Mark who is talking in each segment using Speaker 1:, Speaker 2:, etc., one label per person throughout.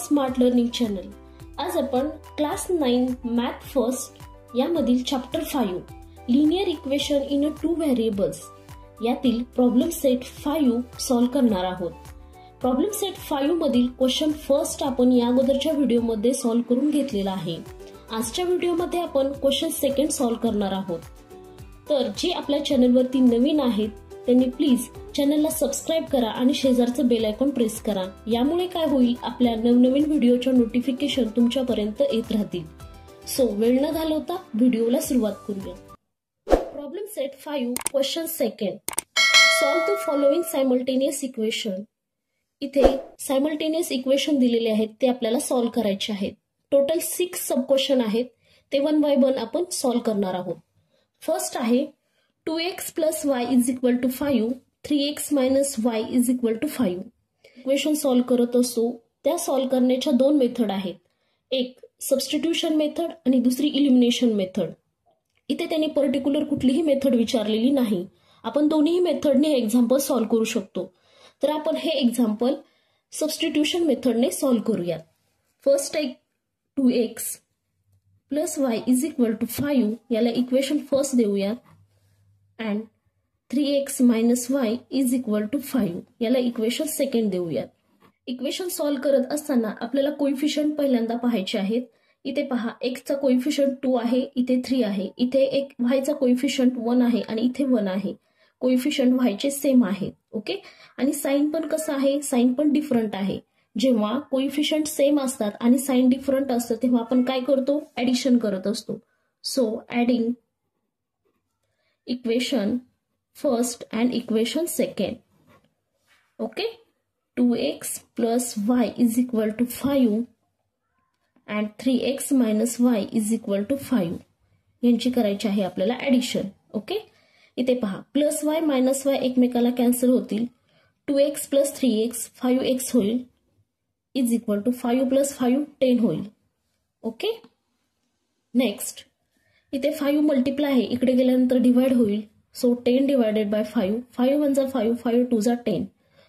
Speaker 1: Smart learning channel. आज आपण class 9 math first यामधील chapter 5 linear equation in 2 variables यातील प्रॉब्लेम सेट 5 सॉल्व्ह करणार आहोत। प्रॉब्लेम सेट 5 मधील क्वेश्चन फर्स्ट आपण या अगोदरच्या व्हिडिओमध्ये सॉल्व्ह करून घेतलेला आहे। आजच्या व्हिडिओमध्ये आपण क्वेश्चन सेकंड सॉल्व्ह करणार आहोत। तर जे आपल्या चॅनलवरती नवीन आहेत त्यांनी प्लीज चॅनलला सबस्क्राइब करा आणि शेजारचं बेल आयकॉन प्रेस करा। यामुळे काय होईल, आपल्या नवनवीन व्हिडिओच्या नोटिफिकेशन तुमच्यापर्यंत येत राहतील। सो वेळ न घालवता व्हिडिओला सुरुवात करूया। Problem set 5 question second, solve the following simultaneous equation. इथे सायमल्टेनियस इक्वेशन दिलेले आहेत ते आपल्याला सॉल्व्ह करायचे आहेत। टोटल 6 सब क्वेश्चन आहेत, ते वन बाय वन आपण सॉल्व्ह करणार आहोत। फर्स्ट आहे 2x plus y is equal to 5, 3x minus y is equal to 5। Equation solve करत असतो त्या सॉल्व्ह करण्याच्या दोन मेथड आहेत, एक सबस्टिट्यूशन मेथड आणि दुसरी इलिमिनेशन मेथड। इथे त्यांनी पर्टिक्युलर कुठलीही मेथड विचारलेली नाही, आपण दोन्ही मेथडने एक्झाम्पल सॉल्व्ह करू शकतो। तर आपण हे एक्झाम्पल सबस्टिट्यूशन मेथडने सॉल्व्ह करूयात। फर्स्ट आहे 2x plus y is equal to 5, याला इक्वेशन फर्स्ट देऊयात, and 3x minus y is equal to 5, याला इक्वेशन सेकंड देऊयात। इक्वेशन सॉल्व्ह करत असताना आपल्याला कोएफिशियंट पहिल्यांदा पाहायचे आहेत। इथे पहा, x चा कोएफिशियंट 2 आहे, इथे 3 आहे, इथे एक y चा कोएफिशियंट 1 आहे आणि इथे 1 आहे। कोएफिशियंट y चे सेम आहेत, ओके। आणि साइन पण कसं आहे, साइन पण डिफरंट आहे। जेव्हा कोएफिशियंट सेम असतात आणि साइन डिफरंट असतं तेव्हा आपण काय करतो, ऍडिशन करत असतो। So adding equation first and equation second, okay. 2x plus y is equal to 5 and 3x minus y is equal to 5 यांची करायची आहे आपल्याला ऍडिशन, ओके। इथे पहा, प्लस y मायनस y एकमेकाला कॅन्सल होतील। 2x plus 3x 5x होईल, is equal to 5 plus 5 10 होईल, ओके। नेक्स्ट इथे 5 मल्टिप्लाय आहे, इकडे गेल्यानंतर डिवाइड होईल। सो 10 डिवायडेड बाय 5, 5 1 जा 5, 5 2 जा 10।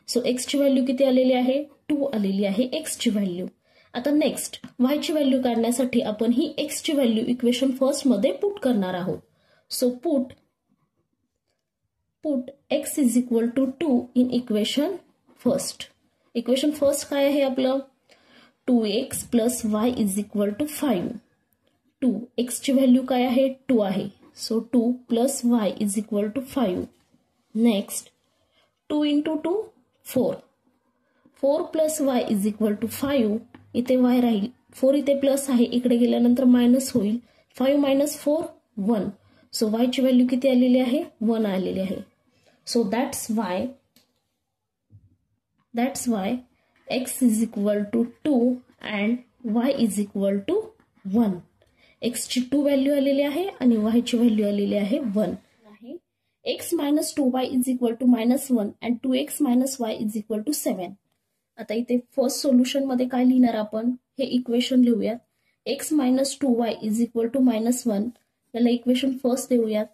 Speaker 1: सो x ची व्हॅल्यू किती आलेली आहे, 2 आलेली आहे x ची व्हॅल्यू। आता नेक्स्ट y ची व्हॅल्यू काढण्यासाठी आपण ही x ची व्हॅल्यू इक्वेशन फर्स्ट मध्ये पुट करणार आहोत। So put x is equal to 2 in equation first. Equation first काय आहे आपलं, 2x plus y is equal to 5। 2 x ची व्हॅल्यू काय आहे, 2 आहे। So 2 plus y is equal to 5। Next 2 into 2 4, 4 plus y is equal to 5। इथे y राहील, 4 इथे प्लस आहे, इकडे गेल्यानंतर मायनस होईल। 5 मायनस 4 1। सो y ची व्हॅल्यू किती आलेली आहे, 1 आलेली आहे। So that's why x is equal to 2 and y is equal to 1। x ची 2 व्हॅल्यू आलेली आहे आणि y ची व्हॅल्यू आलेली आहे 1 आहे। x minus 2y is equal to -1 and 2x minus y is equal to 7। आता इथे फर्स्ट सोल्युशन मध्ये काय लिहिणार आपण, हे इक्वेशन लिहूयात। x minus 2y is equal to -1, याला इक्वेशन फर्स्ट देऊयात,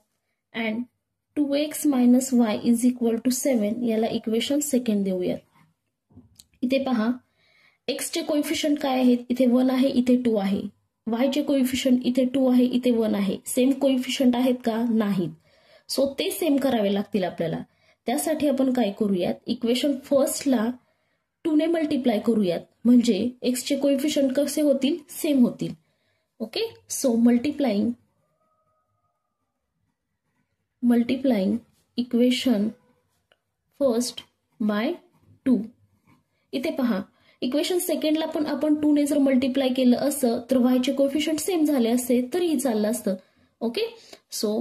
Speaker 1: and 2x minus y is equal to 7, याला इक्वेशन सेकंड देऊयात। इथे पहा, x चे कोएफिशियंट काय आहेत, इथे 1 आहे, इथे 2 आहे। y चे कोएफिशियंट इथे 2 आहे, इथे 1 आहे। सेम कोएफिशियंट आहेत का, नाहीत। सो ते सेम करावे लागतील आपल्याला। त्यासाठी आपण काय करूयात, इक्वेशन फर्स्टला 2 ने मल्टिप्लाय करूयात, म्हणजे x चे कोएफिशियंट कसे होतील, सेम होतील, okay. So multiplying equation first by 2। इथे पहा, इक्वेशन सेकंडला पण आपण 2 ने जर मल्टिप्लाय केलं असं तर y चे कोएफिशियंट सेम झाले असते तरीही चाललं असतं, okay. So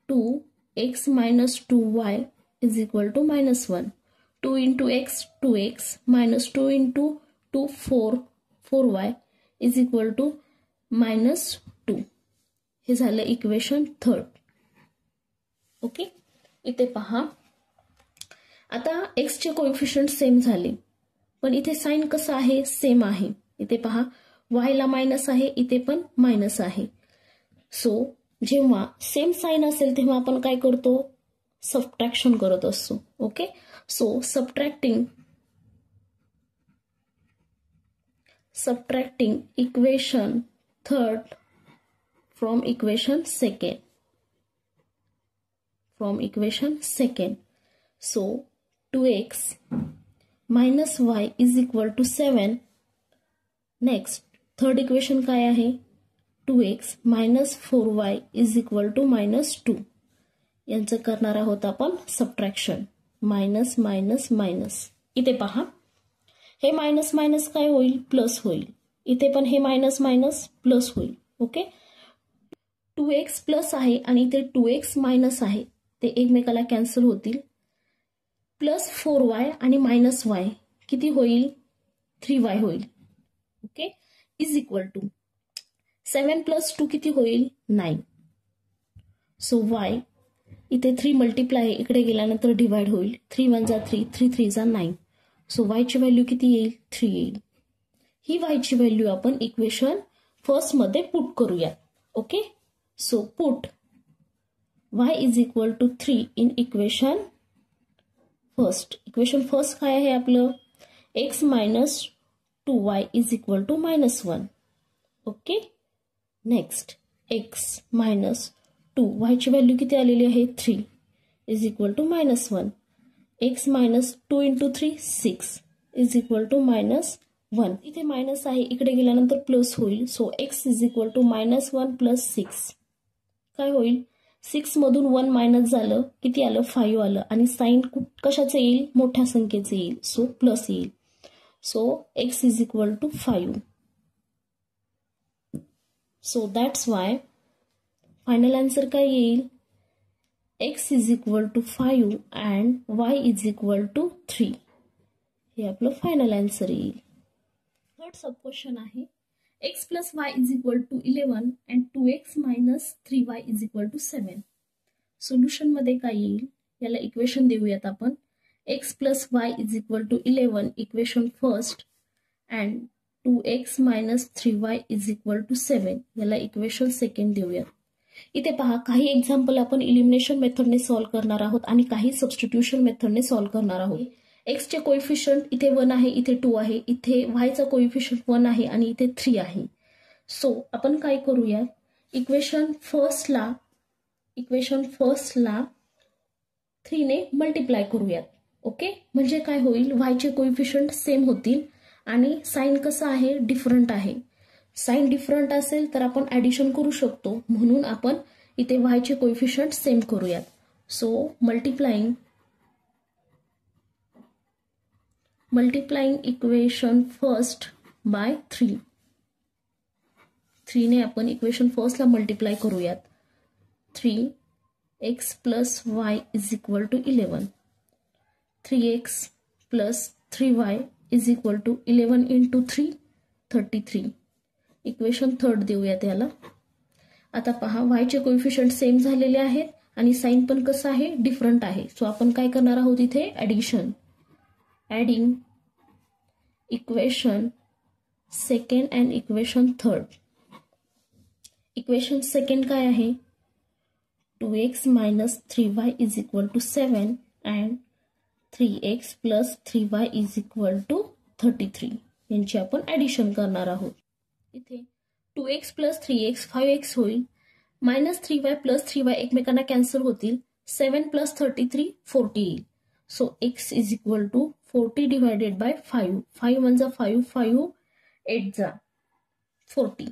Speaker 1: 2x minus 2y is equal to -1। 2 into x 2x minus 2 into 2 4y is equal to -2। हे झालं इक्वेशन थर्ड, ओके। इथे पहा, आता x चे कोएफिशियंट सेम झाले, पण इथे साइन कसं आहे, सेम आहे। इथे पहा, y ला मायनस आहे, इथे पण मायनस आहे। सो जेव्हा सेम साइन असेल तेव्हा आपण काय करतो, सबट्रॅक्शन करत असतो, okay. So subtracting subtracting equation third from equation second. So 2x minus y is equal to 7. Next third equation काय आहे 2x minus 4y is equal to minus 2. यांचं करणार आहोत आपण सबट्रॅक्शन. Minus minus minus. इथे पहा हे मायनस मायनस काय होईल प्लस होईल. इथे पण हे मायनस मायनस प्लस होईल. ओके 2x प्लस आहे आणि इथे 2x मायनस आहे ते एकमेकाला कॅन्सल होतील. प्लस 4y आणि मायनस y किती होईल 3y होईल. Okay is equal to 7 plus 2 किती होईल 9. सो y इथे 3 मल्टिप्लाय इकडे गेल्यानंतर डिवाइड होईल. 3 1 जा 3 3 3 जा 9. सो y ची व्हॅल्यू किती येईल 3 येईल. ही y ची व्हॅल्यू आपण इक्वेशन फर्स्ट मध्ये पुट करूया. Okay so put y is equal to 3 in equation first. Equation first काय आहे आपलं x minus 2y is equal to minus 1. Okay next x minus 2 y ची व्हॅल्यू किती आलेली आहे 3 is equal to minus 1. x minus 2 into 3 6 is equal to minus 1. इथे minus आहे इकडे गेल्यानंतर प्लस होईल. So x is equal to minus 1 plus 6. काय होईल 6 मधून 1 मायनस झालं किती आलं 5 आलं आणि साइन कशाचं येईल मोठ्या संख्येचं येईल. सो प्लस येईल. So x is equal to 5. So that's Y final answer काय येईल x is equal to 5 and y is equal to 3. हे आपलं फायनल आन्सर येईल. थर्ड सब क्वेश्चन आहे x plus y is equal to 11 and 2x minus 3y is equal to 7. Solution मध्ये काय येईल याला इक्वेशन देऊयात आपण. x plus y is equal to 11 equation first and 2x minus 3y is equal to 7 याला equation second देऊयात. इथे पहा काही एक्झाम्पल आपण इलिमिनेशन मेथडने सॉल्व्ह करणार आहोत आणि काही सबस्टिट्यूशन मेथडने सॉल्व्ह करणार आहोत. x चे कोएफिशियंट इथे 1 आहे इथे 2 आहे. इथे y चा कोएफिशियंट 1 आहे आणि इथे 3 आहे. सो आपण काय करूया इक्वेशन फर्स्टला 3 ने मल्टिप्लाय करूयात. ओके म्हणजे काय होईल y चे कोएफिशियंट सेम होतील आणि साइन कसं आहे डिफरंट आहे. साइन डिफरंट असेल तर आपण ऍडिशन करू शकतो म्हणून आपण इथे y चे कोएफिशियंट सेम करूयात. So multiplying equation first by 3. 3 ने आपण इक्वेशन फर्स्टला मल्टिप्लाय करूयात. 3x plus y is equal to 11. 3x plus 3y is equal to 11 into 3 33. Equation third देऊयात याला. आता पहा y चे कोएफिशियंट सेम झालेले आहेत आणि साइन पण कसं आहे डिफरंट आहे. सो आपण काय करणार आहोत इथे addition. Adding equation second and equation third. Equation second काय आहे 2x minus 3y is equal to 7 and 3x plus 3y is equal to 33. यांची आपण ऍडिशन करणार आहोत. इथे 2x plus 3x 5x होईल. मायनस 3y plus 3y एकमेकांना cancel होतील. 7 plus 33 40 येईल. So x is equal to 40 divided by 5. 5 1 जा 5 5 8 जा 40.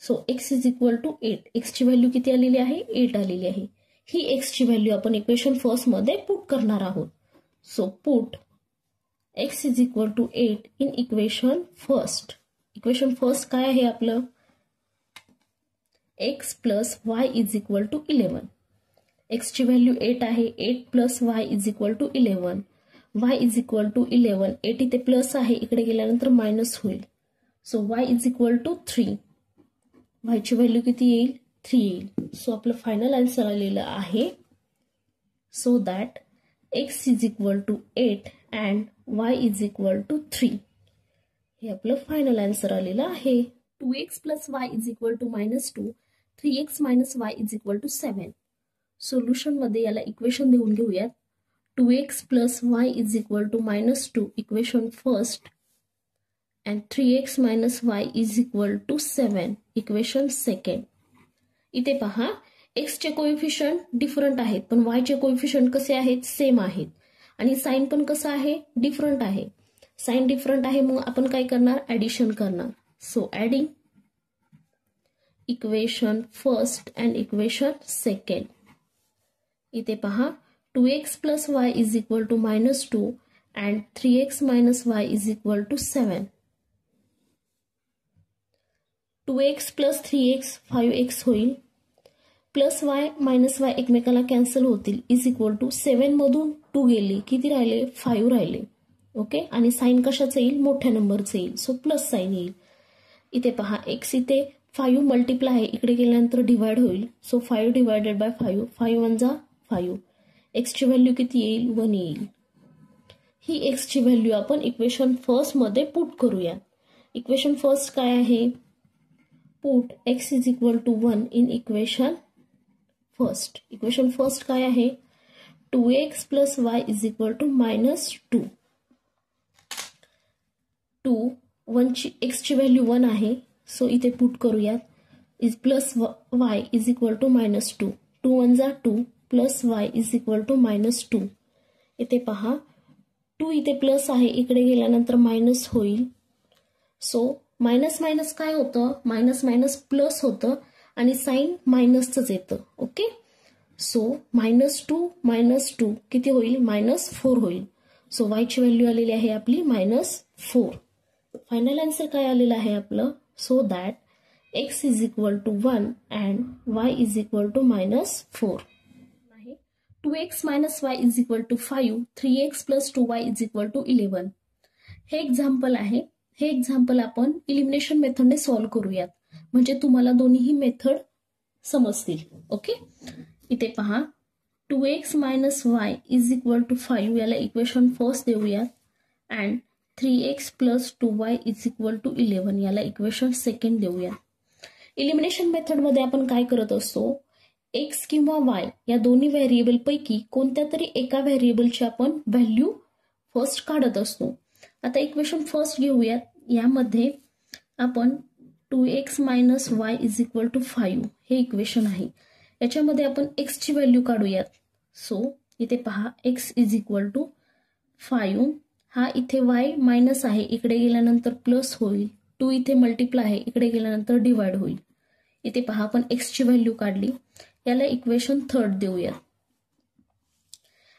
Speaker 1: So x is equal to 8. x ची व्हॅल्यू किती आलेली आहे 8 आलेली आहे. ही x ची व्हॅल्यू आपण इक्वेशन फर्स्ट मध्ये पुट करणार आहोत. So put x is equal to 8 in equation first. Equation first काय आहे आपलं x plus y is equal to 11. x ची व्हॅल्यू 8 आहे. 8 plus y is equal to 11. y is equal to 11. 8 इथे plus आहे इकडे गेल्यानंतर मायनस होईल. So y is equal to 3. y ची व्हॅल्यू किती येईल 3 येईल. सो आपलं फायनल आन्सर आलेलं आहे. So that x is equal to 8 and y is equal to 3. हे आपलं फायनल आन्सर आलेलं आहे. 2x plus y is equal to minus 2. 3x minus y is equal to 7. Solution मध्ये याला इक्वेशन देऊन घेऊयात. 2x plus y is equal to minus 2 equation first and 3x minus y is equal to 7. Equation second. इथे पहा x चे coefficient different आहेत पण y चे कोएफिशियंट कसे आहेत सेम आहेत आणि साइन पण कसं आहे डिफरंट आहे. साइन डिफरंट आहे मग आपण काय करणार ऍडिशन करणार. So adding equation first and equation second. इथे पहा 2x plus y is equal to -2 and 3x minus y is equal to 7. 2x plus 3x 5x होईल प्लस y मायनस y एकमेकाला कॅन्सल होतील इज इक्वल टू 7 मधून 2 गेले किती राहिले 5 राहिले. ओके आणि साइन कशाचं येईल मोठ्या नंबरचं येईल सो प्लस साइन येईल. इथे पहा x इथे 5 मल्टिप्लाय आहे इकडे गेल्यानंतर डिवाइड होईल सो 5 डिवायडेड बाय 5 5 1 जा 5. x ची व्हॅल्यू किती येईल 1 येईल. ही x ची व्हॅल्यू आपण इक्वेशन फर्स्ट मध्ये पुट करूया. इक्वेशन फर्स्ट काय आहे put x is equal to 1 in equation first. Equation first काय आहे 2x plus y is equal to -2. 1 ची x ची व्हॅल्यू 1 आहे सो इथे पुट करूयात is plus y is equal to -2. 2 1 जा 2 plus y is equal to -2. इथे पहा 2 इथे प्लस आहे इकडे गेल्यानंतर मायनस होईल सो मायनस मायनस काय होतं मायनस मायनस प्लस होतं आणि साइन मायनसच येतं. ओके सो -2 किती होईल -4 होईल. सो y ची व्हॅल्यू आलेली आहे आपली -4. फायनल आन्सर काय आलेलं आहे आपलं so that x is equal to 1 and y is equal to -4. 2x minus y is equal to 5, 3x plus 2y is equal to 11. हे एक्झाम्पल आहे. हे एक्झाम्पल आपण इलिमिनेशन मेथडने सॉल्व्ह करूयात म्हणजे तुम्हाला दोन्ही मेथड समजतील. ओके इथे पहा 2x minus y is equal to 5 याला इक्वेशन फर्स्ट देऊयात and 3x plus 2y is equal to 11 याला इक्वेशन सेकंड देऊयात. इलिमिनेशन मेथड मध्ये आपण काय करत असतो x किंवा y या दोन्ही व्हेरिएबल पैकी कोणत्या तरी एका व्हेरिएबलची आपण व्हॅल्यू फर्स्ट काढत असतो. आता इक्वेशन फर्स्ट घेऊयात. यामध्ये आपण 2x minus y is equal to 5 हे इक्वेशन आहे. याच्यामध्ये आपण x ची व्हॅल्यू काढूयात. सो इथे पहा x is equal to 5 हा इथे y मायनस आहे इकडे गेल्यानंतर प्लस होईल. 2 इथे मल्टिप्लाय आहे इकडे गेल्यानंतर डिवाइड होईल. इथे पहा आपण x ची व्हॅल्यू काढली याला इक्वेशन थर्ड देऊया.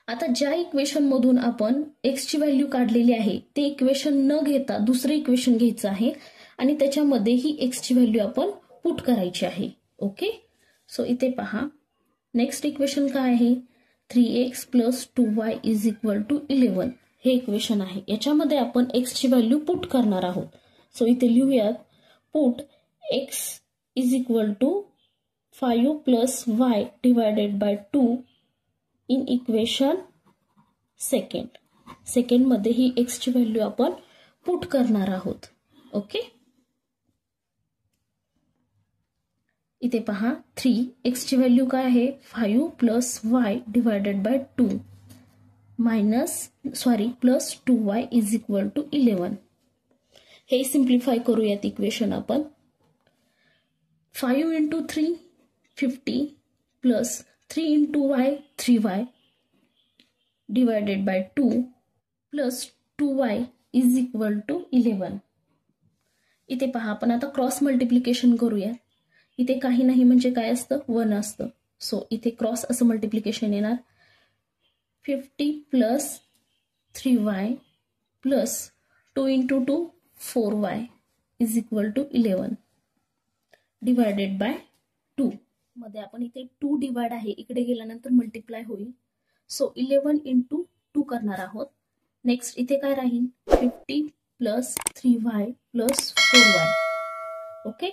Speaker 1: आता ज्या इक्वेशन मधून आपण x ची व्हॅल्यू काढलेली आहे ते इक्वेशन न घेता दुसरे इक्वेशन घ्यायचं आहे आणि त्याच्यामध्ये ही x ची व्हॅल्यू आपण पुट करायची आहे. ओके सो इथे पहा नेक्स्ट इक्वेशन काय आहे 3x plus 2y is equal to 11 हे इक्वेशन आहे. याच्यामध्ये आपण x ची व्हॅल्यू पुट करणार आहोत. सो इथे लिहूयात put x is equal to 5 plus y divided by 2 in equation second. Second मध्ये ही x ची व्हॅल्यू आपण पुट करणार आहोत. ओके इथे पहा 3x ची व्हॅल्यू काय आहे 5 plus y divided by 2 plus 2y is equal to 11. हे सिम्प्लिफाय करूयात इक्वेशन आपण 5 into 3 50 plus 3 into y 3y divided by 2 plus 2y is equal to 11. इथे पहा आपण आता क्रॉस मल्टिप्लिकेशन करूया. इथे काही नाही म्हणजे काय असतं 1 असतं. सो इथे क्रॉस असं मल्टिप्लिकेशन येणार 50 plus 3y plus 2 into 2 4y is equal to 11 divided by 2. मध्ये आपण इथे 2 डिवाइड आहे इकडे गेल्यानंतर मल्टिप्लाय होईल. सो 11 into 2 करणार आहोत. नेक्स्ट इथे काय राहील 50 plus 3y plus 4y. Okay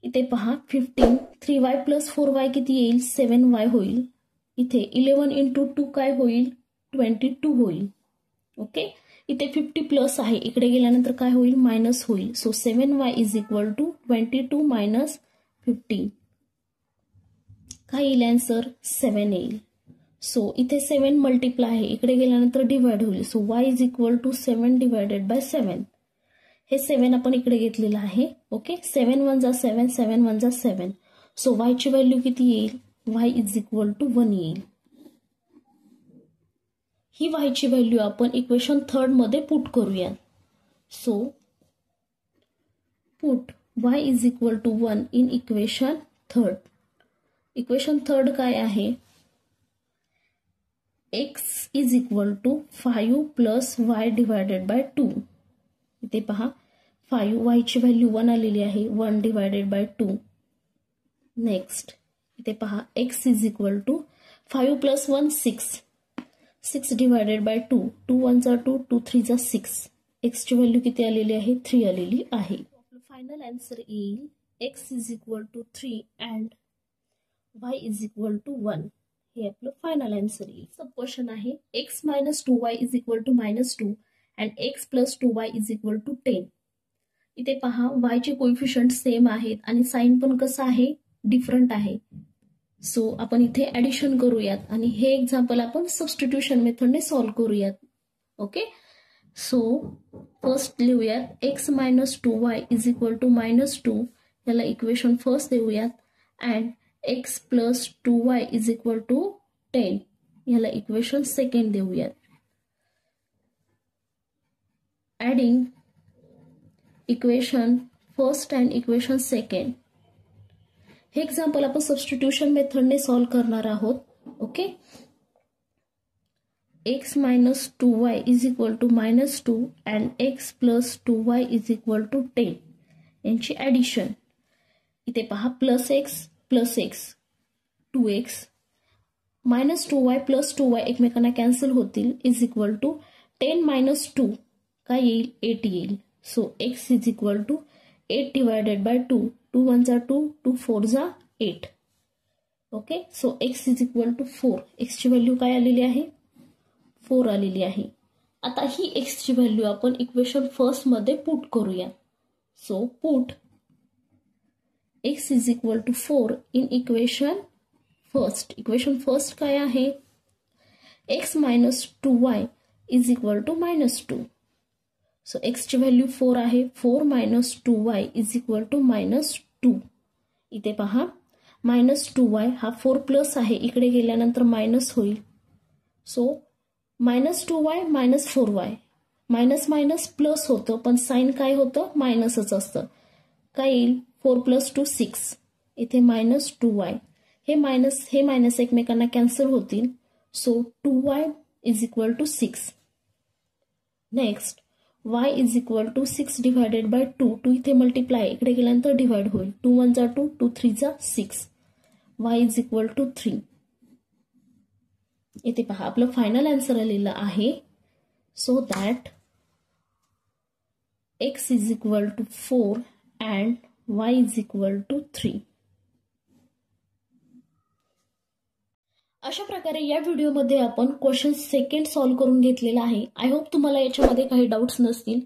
Speaker 1: इथे पहा 15 3y plus 4y किती येईल 7y होईल. इथे 11 into 2 काय होईल 22 होईल. ओके इथे 50 प्लस आहे इकडे गेल्यानंतर काय होईल मायनस होईल. So 7y is equal to 22 minus 15 काय येईल आन्सर 7 येईल. सो इथे 7 मल्टिप्लाय आहे इकडे गेल्यानंतर डिवाइड होईल. So y is equal to 7 divided by 7. हे 7 आपण इकडे घेतलेलं आहे. ओके, 7 1 जा 7, 7 1 जा 7. सो y ची व्हॅल्यू किती येईल? y इज इक्वल टू 1 येईल. ही y ची व्हॅल्यू आपण इक्वेशन 3 मध्ये पुट करूया. So put y is equal to 1 in equation 3. Equation 3 काय आहे? x is equal to 5 plus y divided by 2. इथे पहा 5 y ची व्हॅल्यू 1 आलेली आहे. 1 डिवायडेड बाय 2. नेक्स्ट इथे पहा x is equal to 5 plus 1 6. 6 divided by 2. 2 1 जा 2, 2 3 जा 6. x ची व्हॅल्यू किती आलेली आहे? 3 आलेली आहे. फायनल आन्सर येईल x is equal to 3 and y is equal to 1. हे आपलं फायनल आन्सर येईल. सब क्वेश्चन आहे x minus 2y is equal to -2 and x plus 2y is equal to 10. इथे पहा y चे कोइफिशियंट सेम आहेत आणि साइन पण कसं आहे? डिफरंट आहे. सो आपण इथे ऍडिशन करूयात आणि हे एक्झाम्पल आपण सबस्टिट्यूशन मेथडने सॉल्व्ह करूयात. ओके, सो फर्स्ट लिहूयात x minus 2y is equal to -2. याला इक्वेशन फर्स्ट देऊयात. And x plus 2y is equal to 10. याला इक्वेशन सेकंड देऊयात. Adding equation first and equation second. हे एक्झाम्पल आपण सबस्टिट्यूशन मेथडने सॉल्व्ह करणार आहोत. Okay, x minus 2y is equal to -2 and x plus 2y is equal to 10. यांची addition. इथे पहा plus x 2x -2y plus 2y एकमेकांना कॅन्सल होतील. इज इक्वल टू 10 मायनस 2 काय येईल? 8 येईल. So x is equal to 8 divided by 2. 2 1 जा 2, 2 4 जा 8. Okay, so x is equal to 4. x ची व्हॅल्यू काय आलेली आहे? 4 आलेली आहे. आता ही x ची व्हॅल्यू आपण इक्वेशन फर्स्ट मध्ये पुट करूया. So put x is equal to 4 in equation first. Equation first काय आहे? x minus 2y is equal to -2. So x ची व्हॅल्यू 4 आहे. 4 minus 2y is equal to -2. इथे पहा -2y हा 4 प्लस आहे. इकडे गेल्यानंतर मायनस होईल. So -2y minus 4y. Minus minus plus होतं पण साइन काय होतं? मायनसच असतं. काय येईल? 4 प्लस 2 6. इथे -2y. हे मायनस एकमेकांना कॅन्सल होतील. So 2y is equal to 6. Next y is equal to 6 divided by 2. 2 इथे मल्टिप्लाय, इकडे गेल्यानंतर डिवाइड होईल. 2 1 जा 2, 2 3 जा 6. y is equal to 3. इथे पहा आपलं फायनल आन्सर आलेलं आहे. So that x is equal to 4 and y is equal to 3. अशा प्रकारे या व्हिडिओमध्ये आपण क्वेश्चन सेकंड सॉल्व्ह करून घेतलेला आहे. आय होप तुम्हाला याच्यामध्ये काही डाऊट्स नसतील.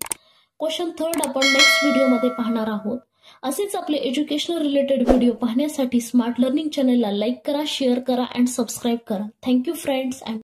Speaker 1: क्वेश्चन थर्ड आपण नेक्स्ट व्हिडिओमध्ये पाहणार आहोत. असेच आपले एज्युकेशनल रिलेटेड व्हिडिओ पाहण्यासाठी स्मार्ट लर्निंग चॅनलला लाईक करा, शेअर करा अँड सबस्क्राईब करा. Thank you friends.